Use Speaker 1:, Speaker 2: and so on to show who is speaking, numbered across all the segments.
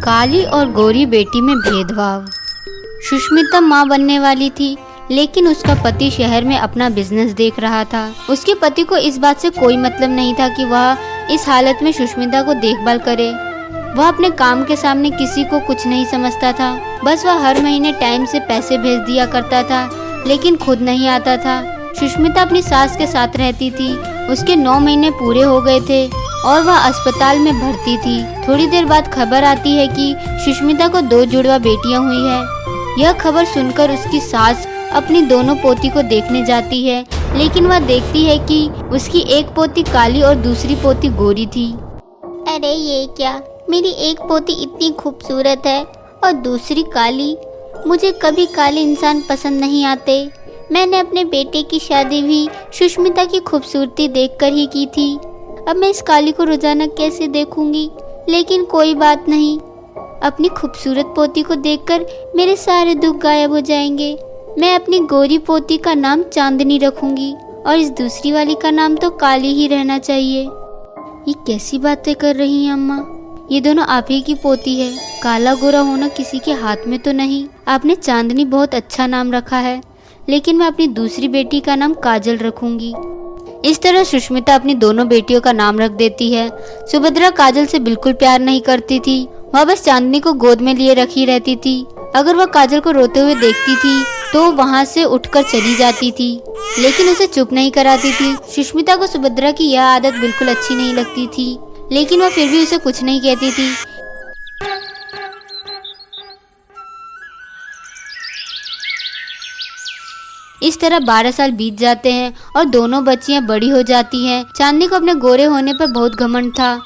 Speaker 1: काली और गोरी बेटी में भेदभाव। सुष्मिता माँ बनने वाली थी, लेकिन उसका पति शहर में अपना बिजनेस देख रहा था। उसके पति को इस बात से कोई मतलब नहीं था कि वह इस हालत में सुष्मिता को देखभाल करे। वह अपने काम के सामने किसी को कुछ नहीं समझता था। बस वह हर महीने टाइम से पैसे भेज दिया करता था, लेकिन खुद नहीं आता था। सुष्मिता अपनी सास के साथ रहती थी। उसके 9 महीने पूरे हो गए थे और वह अस्पताल में भर्ती थी। थोड़ी देर बाद खबर आती है कि सुष्मिता को 2 जुड़वा बेटियां हुई है। यह खबर सुनकर उसकी सास अपनी दोनों पोती को देखने जाती है, लेकिन वह देखती है कि उसकी एक पोती काली और दूसरी पोती गोरी थी।
Speaker 2: अरे ये क्या, मेरी एक पोती इतनी खूबसूरत है और दूसरी काली। मुझे कभी काले इंसान पसंद नहीं आते। मैंने अपने बेटे की शादी भी सुष्मिता की खूबसूरती देखकर ही की थी। अब मैं इस काली को रोजाना कैसे देखूंगी? लेकिन कोई बात नहीं, अपनी खूबसूरत पोती को देखकर मेरे सारे दुख गायब हो जाएंगे। मैं अपनी गोरी पोती का नाम चांदनी रखूंगी और इस दूसरी वाली का नाम तो काली ही रहना चाहिए।
Speaker 1: ये कैसी बातें कर रही हैं अम्मा? ये दोनों आप ही की पोती है। काला गोरा होना किसी के हाथ में तो नहीं। आपने चांदनी बहुत अच्छा नाम रखा है, लेकिन मैं अपनी दूसरी बेटी का नाम काजल रखूंगी। इस तरह सुष्मिता अपनी दोनों बेटियों का नाम रख देती है। सुभद्रा काजल से बिल्कुल प्यार नहीं करती थी। वह बस चांदनी को गोद में लिए रखी रहती थी। अगर वह काजल को रोते हुए देखती थी तो वहाँ से उठकर चली जाती थी, लेकिन उसे चुप नहीं कराती थी। सुष्मिता को सुभद्रा की यह आदत बिल्कुल अच्छी नहीं लगती थी, लेकिन वह फिर भी उसे कुछ नहीं कहती थी। इस तरह 12 साल बीत जाते हैं और दोनों बच्चियां बड़ी हो जाती हैं। चांदनी को अपने गोरे होने पर बहुत घमंड था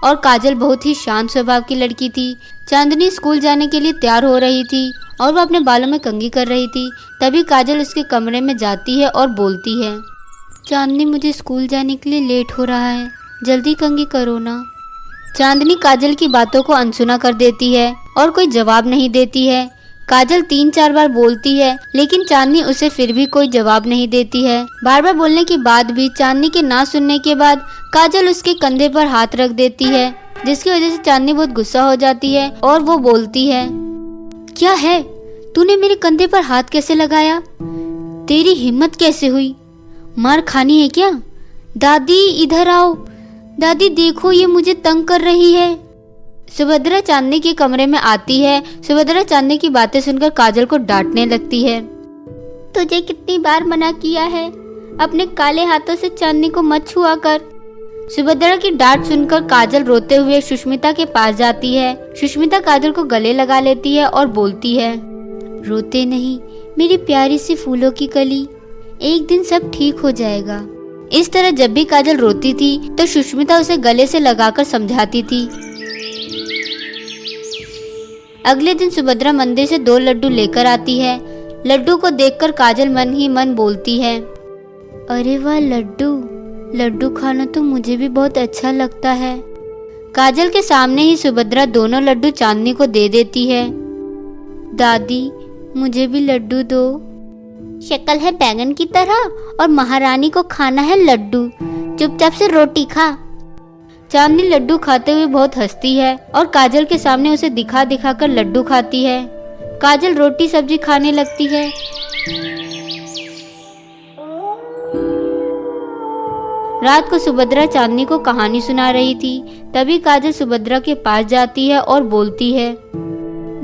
Speaker 1: और काजल बहुत ही शांत स्वभाव की लड़की थी। चांदनी स्कूल जाने के लिए तैयार हो रही थी और वह अपने बालों में कंघी कर रही थी। तभी काजल उसके कमरे में जाती है और बोलती है, चांदनी मुझे स्कूल जाने के लिए लेट हो रहा है, जल्दी कंघी करो ना। चांदनी काजल की बातों को अनसुना कर देती है और कोई जवाब नहीं देती है। काजल 3-4 बार बोलती है, लेकिन चांदनी उसे फिर भी कोई जवाब नहीं देती है। बार बार बोलने के बाद भी चांदनी के ना सुनने के बाद काजल उसके कंधे पर हाथ रख देती है, जिसकी वजह से चांदनी बहुत गुस्सा हो जाती है और वो बोलती है, क्या है, तूने मेरे कंधे पर हाथ कैसे लगाया? तेरी हिम्मत कैसे हुई? मार खानी है क्या? दादी इधर आओ, दादी देखो ये मुझे तंग कर रही है। सुभद्रा चांदनी के कमरे में आती है। सुभद्रा चांदनी की बातें सुनकर काजल को डांटने लगती है।
Speaker 2: तुझे कितनी बार मना किया है, अपने काले हाथों से चांदनी को मत छुआ कर।
Speaker 1: सुभद्रा की डांट सुनकर काजल रोते हुए सुष्मिता के पास जाती है। सुष्मिता काजल को गले लगा लेती है और बोलती है, रोते नहीं मेरी प्यारी सी फूलों की कली, एक दिन सब ठीक हो जाएगा। इस तरह जब भी काजल रोती थी तो सुष्मिता उसे गले से लगाकर समझाती थी। अगले दिन सुभद्रा मंदिर से 2 लड्डू लेकर आती है। लड्डू को देखकर काजल मन ही मन बोलती है, अरे वाह लड्डू, लड्डू खाना तो मुझे भी बहुत अच्छा लगता है। काजल के सामने ही सुभद्रा दोनों लड्डू चांदनी को दे देती है। दादी मुझे भी लड्डू दो।
Speaker 2: शक्ल है बैंगन की तरह और महारानी को खाना है लड्डू, चुपचाप से रोटी खा।
Speaker 1: चांदनी लड्डू खाते हुए बहुत हंसती है और काजल के सामने उसे दिखा दिखा कर लड्डू खाती है। काजल रोटी सब्जी खाने लगती है। रात को सुभद्रा चांदनी को कहानी सुना रही थी। तभी काजल सुभद्रा के पास जाती है और बोलती है,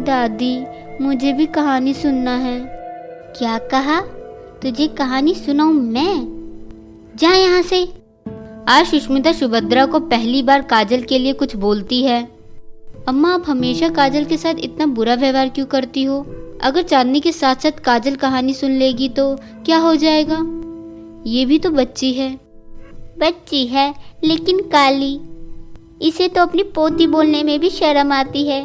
Speaker 1: दादी मुझे भी कहानी सुनना है।
Speaker 2: क्या कहा? तुझे कहानी सुनाऊं मैं? जा यहाँ से।
Speaker 1: आज सुष्मिता सुभद्रा को पहली बार काजल के लिए कुछ बोलती है। अम्मा आप हमेशा काजल के साथ इतना बुरा व्यवहार क्यों करती हो? अगर चांदनी के साथ साथ काजल कहानी सुन लेगी तो क्या हो जाएगा? ये भी तो बच्ची है।
Speaker 2: बच्ची है लेकिन काली, इसे तो अपनी पोती बोलने में भी शर्म आती है।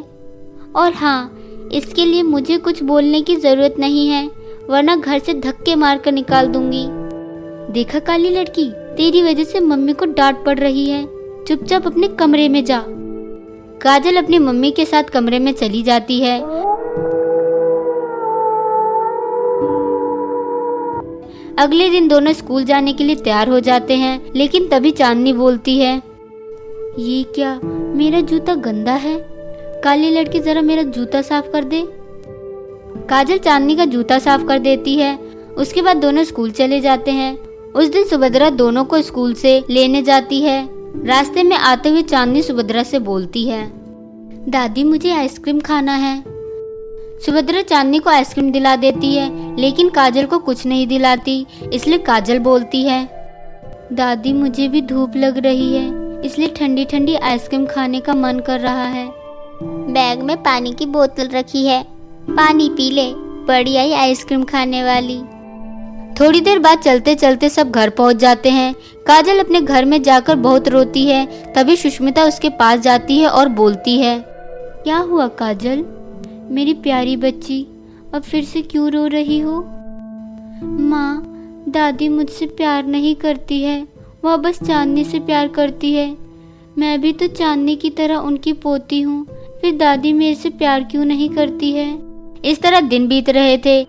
Speaker 2: और हाँ, इसके लिए मुझे कुछ बोलने की जरूरत नहीं है, वरना घर से धक्के मारकर निकाल दूंगी।
Speaker 1: देखा काली लड़की, तेरी वजह से मम्मी को डांट पड़ रही है। चुपचाप अपने कमरे में जा। काजल अपनी मम्मी के साथ कमरे में चली जाती है। अगले दिन दोनों स्कूल जाने के लिए तैयार हो जाते हैं, लेकिन तभी चांदनी बोलती है, ये क्या, मेरा जूता गंदा है। काली लड़की जरा मेरा जूता साफ कर दे। काजल चांदनी का जूता साफ कर देती है। उसके बाद दोनों स्कूल चले जाते हैं। उस दिन सुभद्रा दोनों को स्कूल से लेने जाती है। रास्ते में आते हुए चांदनी सुभद्रा से बोलती है, दादी मुझे आइसक्रीम खाना है। सुभद्रा चांदनी को आइसक्रीम दिला देती है, लेकिन काजल को कुछ नहीं दिलाती। इसलिए काजल बोलती है, दादी मुझे भी धूप लग रही है, इसलिए ठंडी ठंडी आइसक्रीम खाने का मन कर रहा है।
Speaker 2: बैग में पानी की बोतल रखी है, पानी पी ले, बड़ी आई आइसक्रीम खाने वाली।
Speaker 1: थोड़ी देर बाद चलते चलते सब घर पहुंच जाते हैं। काजल अपने घर में जाकर बहुत रोती है। तभी सुष्मिता उसके पास जाती है और बोलती है, क्या हुआ काजल, मेरी प्यारी बच्ची, अब फिर से क्यों रो रही हो? माँ, दादी मुझसे प्यार नहीं करती है, वह बस चांदनी से प्यार करती है। मैं भी तो चांदनी की तरह उनकी पोती हूँ, फिर दादी मेरे से प्यार क्यों नहीं करती है? इस तरह दिन बीत रहे थे।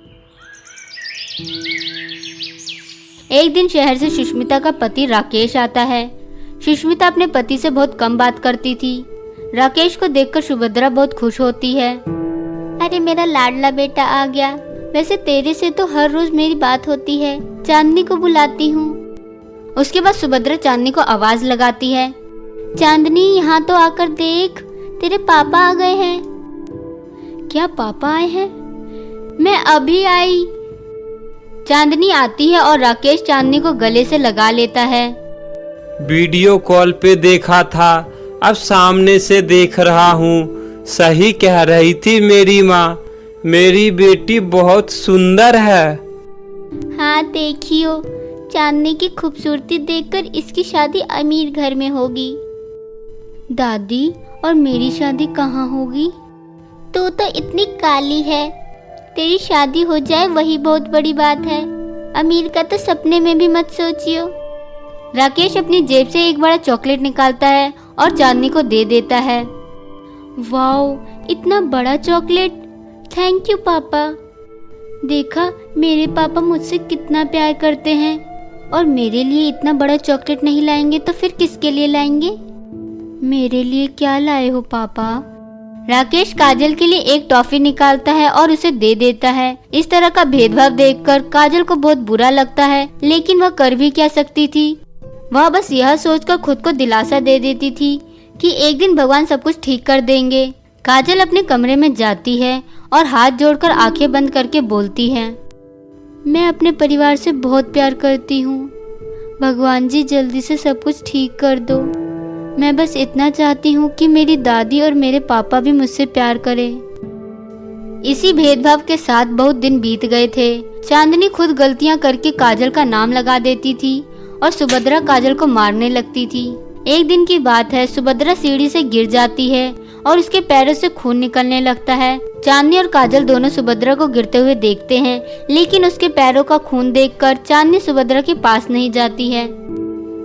Speaker 1: एक दिन शहर से सुष्मिता का पति राकेश आता है। सुष्मिता अपने पति से बहुत कम बात करती थी। राकेश को देखकर सुभद्रा बहुत खुश होती है।
Speaker 2: अरे मेरा लाडला बेटा आ गया। वैसे तेरे से तो हर रोज मेरी बात होती है, चांदनी को बुलाती हूँ।
Speaker 1: उसके बाद सुभद्रा चांदनी को आवाज लगाती है,
Speaker 2: चांदनी यहाँ तो आकर देख, तेरे पापा आ गए हैं।
Speaker 1: क्या पापा आए हैं? मैं अभी आई। चांदनी आती है और राकेश चांदनी को गले से लगा लेता है।
Speaker 3: वीडियो कॉल पे देखा था, अब सामने से देख रहा हूँ। सही कह रही थी मेरी माँ, मेरी बेटी बहुत सुंदर है।
Speaker 2: हाँ देखियो, चांदनी की खूबसूरती देखकर इसकी शादी अमीर घर में होगी।
Speaker 1: दादी, और मेरी शादी कहाँ होगी?
Speaker 2: तू तो इतनी काली है, तेरी शादी हो जाए वही बहुत बड़ी बात है। अमीर का तो सपने में भी मत सोचियो।
Speaker 1: राकेश अपनी जेब से एक बड़ा चॉकलेट निकालता है और चांदनी को दे देता है। वाओ, इतना बड़ा चॉकलेट, थैंक यू पापा। देखा, मेरे पापा मुझसे कितना प्यार करते हैं, और मेरे लिए इतना बड़ा चॉकलेट नहीं लाएंगे तो फिर किसके लिए लाएंगे? मेरे लिए क्या लाए हो पापा? राकेश काजल के लिए एक टॉफी निकालता है और उसे दे देता है। इस तरह का भेदभाव देखकर काजल को बहुत बुरा लगता है, लेकिन वह कर भी क्या सकती थी। वह बस यह सोचकर खुद को दिलासा दे देती थी कि एक दिन भगवान सब कुछ ठीक कर देंगे। काजल अपने कमरे में जाती है और हाथ जोड़कर आंखें बंद करके बोलती है, मैं अपने परिवार से बहुत प्यार करती हूँ। भगवान जी जल्दी से सब कुछ ठीक कर दो। मैं बस इतना चाहती हूँ कि मेरी दादी और मेरे पापा भी मुझसे प्यार करें। इसी भेदभाव के साथ बहुत दिन बीत गए थे। चांदनी खुद गलतियाँ करके काजल का नाम लगा देती थी और सुभद्रा काजल को मारने लगती थी। एक दिन की बात है, सुभद्रा सीढ़ी से गिर जाती है और उसके पैरों से खून निकलने लगता है। चांदनी और काजल दोनों सुभद्रा को गिरते हुए देखते हैं, लेकिन उसके पैरों का खून देखकर चांदनी सुभद्रा के पास नहीं जाती है।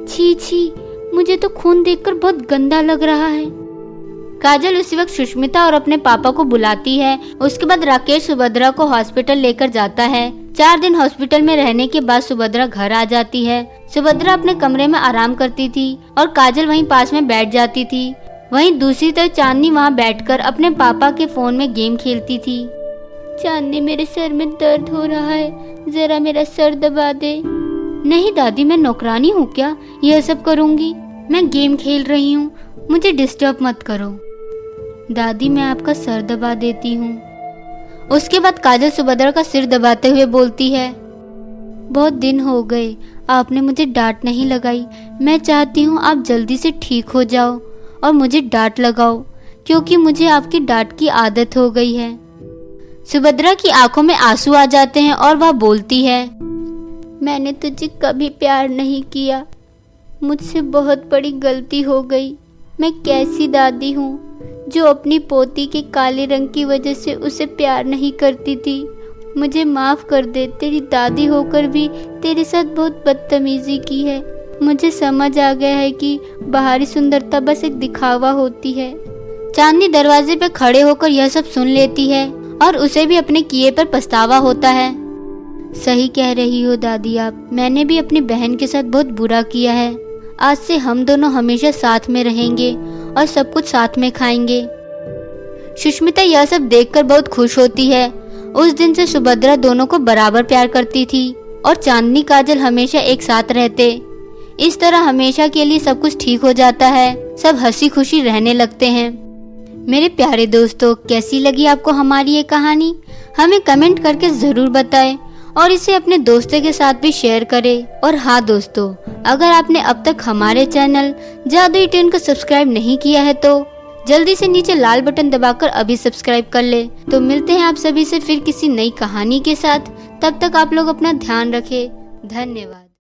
Speaker 1: छी छी, मुझे तो खून देखकर बहुत गंदा लग रहा है। काजल उसी वक्त सुष्मिता और अपने पापा को बुलाती है। उसके बाद राकेश सुभद्रा को हॉस्पिटल लेकर जाता है। 4 दिन हॉस्पिटल में रहने के बाद सुभद्रा घर आ जाती है। सुभद्रा अपने कमरे में आराम करती थी और काजल वहीं पास में बैठ जाती थी। वहीं दूसरी तरफ चांदनी वहां बैठकर अपने पापा के फोन में गेम खेलती थी। चांदनी, मेरे सर में दर्द हो रहा है, जरा मेरा सर दबा दे। नहीं दादी, मैं नौकरानी हूँ क्या यह सब करूँगी? मैं गेम खेल रही हूँ, मुझे डिस्टर्ब मत करो। दादी, मैं आपका सर दबा देती हूँ। उसके बाद काजल सुभद्रा का सिर दबाते हुए बोलती है, बहुत दिन हो गए, आपने मुझे डांट नहीं लगाई। मैं चाहती हूँ आप जल्दी से ठीक हो जाओ और मुझे डांट लगाओ, क्योंकि मुझे आपकी डांट की आदत हो गई है। सुभद्रा की आंखों में आंसू आ जाते हैं और वह बोलती है, मैंने तुझे कभी प्यार नहीं किया, मुझसे बहुत बड़ी गलती हो गई। मैं कैसी दादी हूँ जो अपनी पोती के काले रंग की वजह से उसे प्यार नहीं करती थी। मुझे माफ कर दे, तेरी दादी होकर भी तेरे साथ बहुत बदतमीजी की है। मुझे समझ आ गया है कि बाहरी सुंदरता बस एक दिखावा होती है। चांदनी दरवाजे पे खड़े होकर यह सब सुन लेती है और उसे भी अपने किए पर पछतावा होता है। सही कह रही हो दादी आप, मैंने भी अपनी बहन के साथ बहुत बुरा किया है। आज से हम दोनों हमेशा साथ में रहेंगे और सब कुछ साथ में खाएंगे। सुष्मिता यह सब देखकर बहुत खुश होती है। उस दिन से सुभद्रा दोनों को बराबर प्यार करती थी और चांदनी काजल हमेशा एक साथ रहते। इस तरह हमेशा के लिए सब कुछ ठीक हो जाता है, सब हंसी खुशी रहने लगते हैं। मेरे प्यारे दोस्तों, कैसी लगी आपको हमारी ये कहानी? हमें कमेंट करके जरूर बताएं और इसे अपने दोस्तों के साथ भी शेयर करें। और हाँ दोस्तों, अगर आपने अब तक हमारे चैनल जादुई ट्यून को सब्सक्राइब नहीं किया है तो जल्दी से नीचे लाल बटन दबाकर अभी सब्सक्राइब कर ले। तो मिलते हैं आप सभी से फिर किसी नई कहानी के साथ। तब तक आप लोग अपना ध्यान रखें। धन्यवाद।